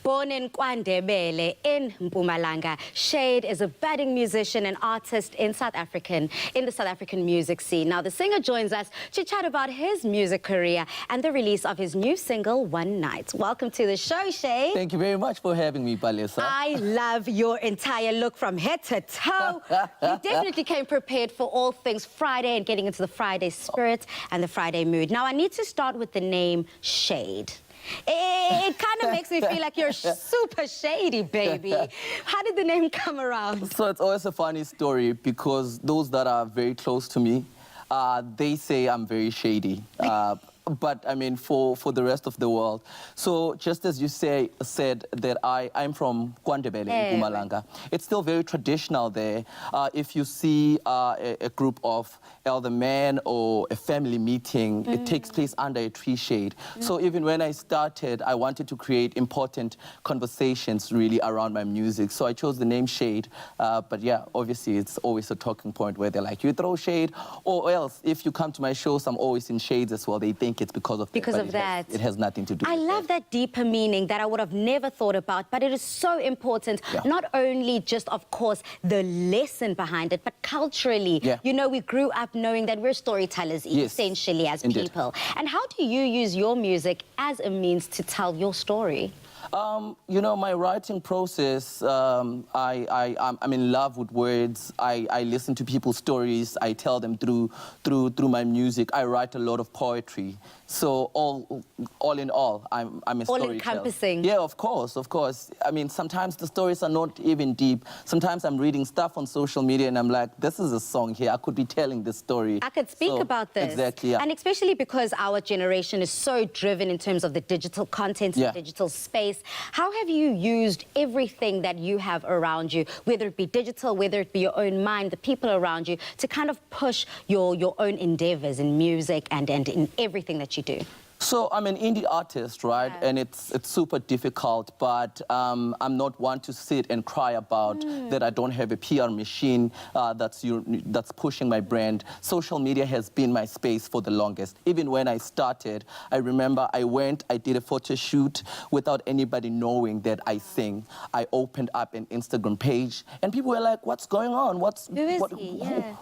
Born in KwaNdebele in Mpumalanga, Shade is a budding musician and artist in the South African music scene. Now, the singer joins us to chat about his music career and the release of his new single, One Night. Welcome to the show, Shade. Thank you very much for having me, Palesa. I love your entire look from head to toe. You definitely came prepared for all things Friday and getting into the Friday spirit and the Friday mood. Now, I need to start with the name Shade. It kind of makes me feel like you're super shady, baby. How did the name come around? So it's always a funny story because those that are very close to me, they say I'm very shady. But I mean, for the rest of the world. So just as you said that I'm from KwaNdebele in Mpumalanga. It's still very traditional there. If you see a group of elder men or a family meeting, it takes place under a tree shade. So even when I started, I wanted to create important conversations really around my music. So I chose the name Shade. But yeah, obviously it's always a talking point where they're like, you throw shade, or else if you come to my shows, I'm always in shades as well. They think it's because of that. It has nothing to do with I love that deeper meaning that I would have never thought about, but it is so important, not only just, of course, the lesson behind it, but culturally. You know, we grew up knowing that we're storytellers, essentially, as people. And how do you use your music as a means to tell your story? You know, my writing process, I'm in love with words. I listen to people's stories. I tell them through my music. I write a lot of poetry. So all in all, I'm a storyteller. All-encompassing. Yeah, of course. I mean, sometimes the stories are not even deep. Sometimes I'm reading stuff on social media and I'm like, this is a song here. I could be telling this story. I could speak about this. Exactly, yeah. And especially because our generation is so driven in terms of the digital content, the digital space. How have you used everything that you have around you, whether it be digital, whether it be your own mind, the people around you, to kind of push your own endeavors in music and in everything that you do? So I'm an indie artist, right? And it's super difficult, but I'm not one to sit and cry about that I don't have a PR machine that's pushing my brand. Social media has been my space for the longest. Even when I started, I remember I did a photo shoot without anybody knowing that I sing. I opened up an Instagram page and people were like, what's going on?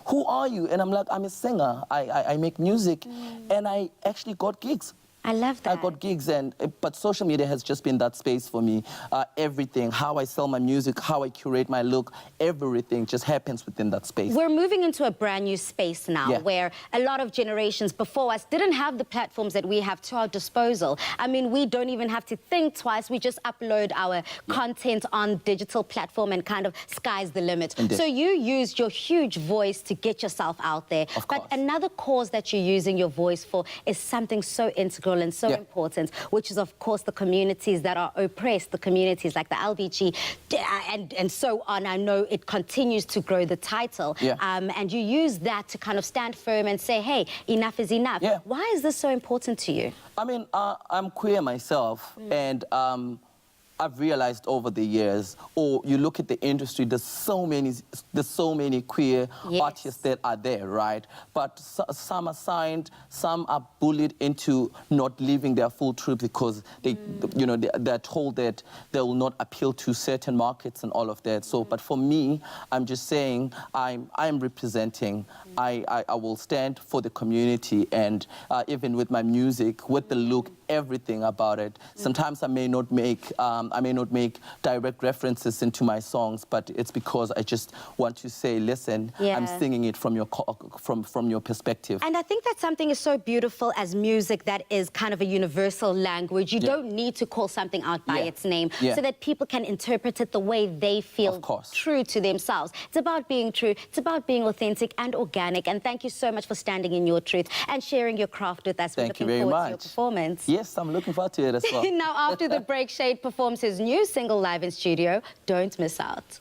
Who are you? And I'm like, I'm a singer. I make music. And I actually got gigs. I love that. I got gigs, but social media has just been that space for me. Everything, how I sell my music, how I curate my look, everything just happens within that space. We're moving into a brand new space now where a lot of generations before us didn't have the platforms that we have to our disposal. I mean, we don't even have to think twice. We just upload our content on digital platform and kind of sky's the limit. So you used your huge voice to get yourself out there. But another cause that you're using your voice for is something so integral and so important, which is, of course, the communities that are oppressed, the communities like the LBG and so on. I know it continues to grow, the title. And you use that to kind of stand firm and say, hey, enough is enough. Why is this so important to you? I mean, I'm queer myself, and I've realized over the years, you look at the industry, there's so many queer artists that are there, right? But some are signed, some are bullied into not living their full truth because they're told that they will not appeal to certain markets and all of that. So, but for me, I'm just saying I'm representing. I will stand for the community, and even with my music, with the look, everything about it. Sometimes I may not make direct references into my songs, but it's because I just want to say, listen, I'm singing it from your perspective. And I think that something is so beautiful as music that is kind of a universal language. You don't need to call something out by its name so that people can interpret it the way they feel true to themselves. It's about being true. It's about being authentic and organic. And thank you so much for standing in your truth and sharing your craft with us. Thank you very much. To your performance. Yes, I'm looking forward to it as well. Now, after the break, Shade performs his new single live in studio. Don't miss out.